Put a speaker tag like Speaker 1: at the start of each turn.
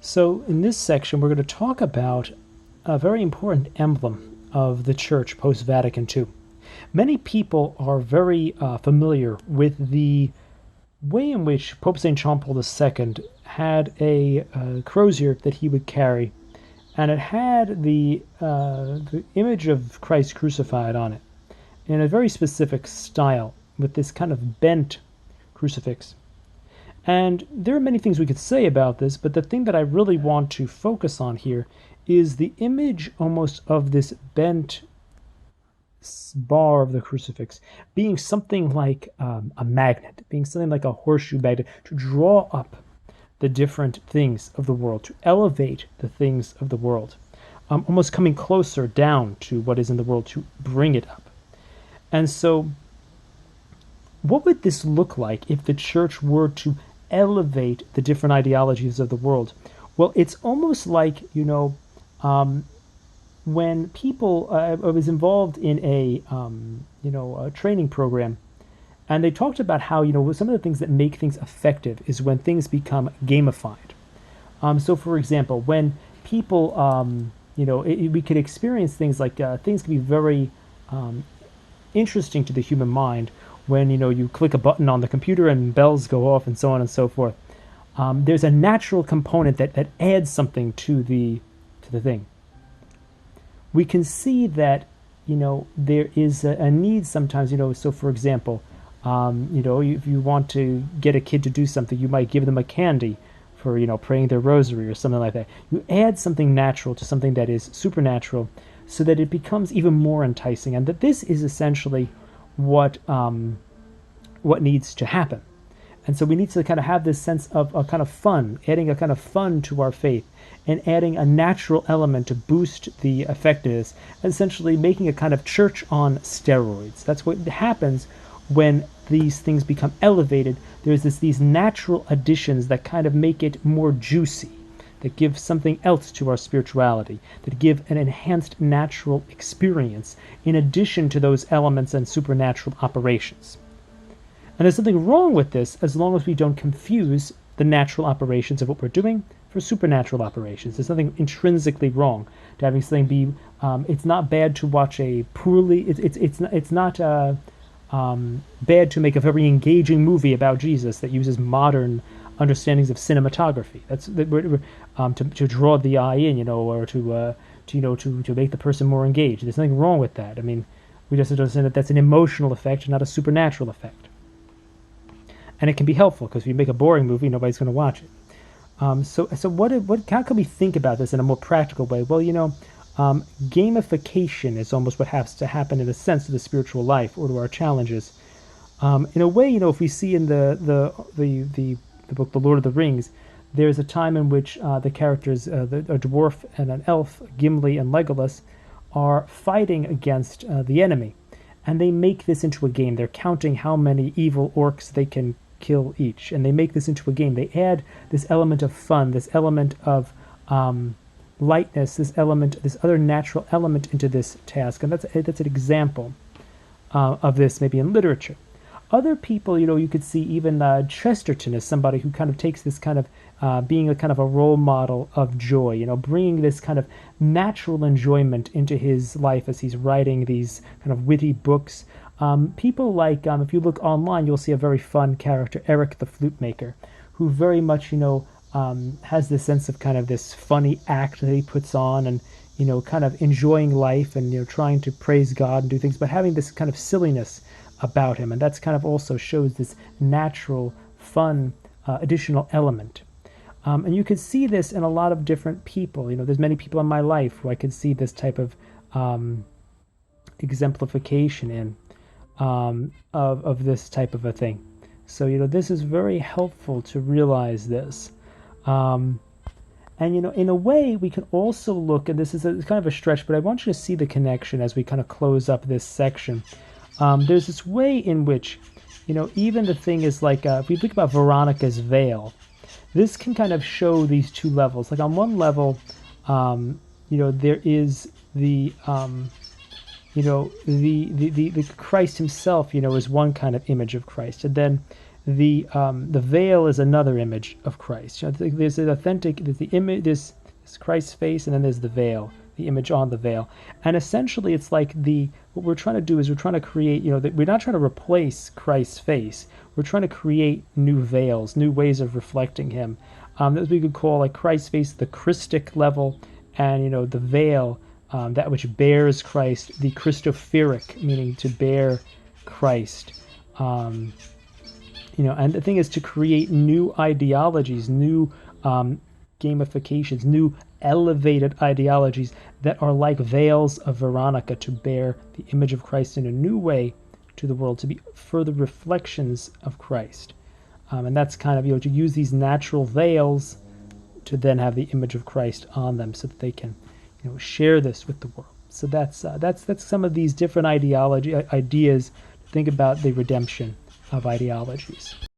Speaker 1: So, in this section, we're going to talk about a very important emblem of the Church post Vatican II. Many people are very familiar with the way in which Pope St. John Paul II had a crozier that he would carry, and it had the image of Christ crucified on it in a very specific style with this kind of bent crucifix. And there are many things we could say about this, but the thing that I really want to focus on here is the image almost of this bent bar of the crucifix being something like a magnet, being something like a horseshoe magnet to draw up the different things of the world, to elevate the things of the world, almost coming closer down to what is in the world to bring it up. And so, what would this look like if the church were to elevate the different ideologies of the world? Well, it's almost like, when people, I was involved in a training program, and they talked about how, some of the things that make things effective is when things become gamified. So, for example, when people, we could experience things like things can be very interesting to the human mind when you click a button on the computer and bells go off and so on and so forth. There's a natural component that adds something to the thing. We can see that there is a need sometimes. So for example, if you want to get a kid to do something, you might give them a candy for praying their rosary or something like that. You add something natural to something that is supernatural, so that it becomes even more enticing, and that this is essentially what needs to happen. And so we need to kind of have this sense of a kind of fun, adding a kind of fun to our faith, and adding a natural element to boost the effectiveness, essentially making a kind of church on steroids. That's what happens when these things become elevated. There's these natural additions that kind of make it more juicy, that give something else to our spirituality, that give an enhanced natural experience in addition to those elements and supernatural operations. And there's nothing wrong with this as long as we don't confuse the natural operations of what we're doing for supernatural operations. There's nothing intrinsically wrong to having something be. It's not bad to watch a poorly. It's not bad to make a very engaging movie about Jesus that uses modern understandings of cinematography. That's to draw the eye in, or to make the person more engaged. There's nothing wrong with that. I mean, we just understand that that's an emotional effect, not a supernatural effect. And it can be helpful, because if you make a boring movie, nobody's going to watch it. So how can we think about this in a more practical way? Well, gamification is almost what has to happen in a sense to the spiritual life or to our challenges. In a way, if we see in the book The Lord of the Rings, there's a time in which the characters, a dwarf and an elf, Gimli and Legolas, are fighting against the enemy. And they make this into a game. They're counting how many evil orcs they can kill each. And they make this into a game. They add this element of fun, this element of lightness, this other natural element into this task. And that's an example of this maybe in literature. Other people, you could see even Chesterton as somebody who kind of takes this kind of being a kind of a role model of joy, bringing this kind of natural enjoyment into his life as he's writing these kind of witty books. People like, if you look online, you'll see a very fun character, Eric the Flute Maker, who very much, has this sense of kind of this funny act that he puts on, and, kind of enjoying life and, trying to praise God and do things, but having this kind of silliness about him. And that's kind of also shows this natural, fun, additional element. And you could see this in a lot of different people. There's many people in my life who I could see this type of exemplification in, of this type of a thing. So, this is very helpful to realize this. And, in a way, we can also look, and this is kind of a stretch, but I want you to see the connection as we kind of close up this section. There's this way in which, even the thing is like, if we think about Veronica's veil, this can kind of show these two levels. Like on one level, there is the Christ himself, is one kind of image of Christ. And then The veil is another image of Christ. There's an authentic, there's the image, this Christ's face, and then there's the veil, the image on the veil. And essentially, it's like what we're trying to do is we're trying to create, we're not trying to replace Christ's face. We're trying to create new veils, new ways of reflecting Him. That we could call like Christ's face, the Christic level, and the veil, that which bears Christ, the Christopheric, meaning to bear Christ. And the thing is to create new ideologies, new gamifications, new elevated ideologies that are like veils of Veronica to bear the image of Christ in a new way to the world, to be further reflections of Christ. And that's kind of, to use these natural veils to then have the image of Christ on them so that they can, share this with the world. So that's some of these different ideas to think about the redemption of ideologies.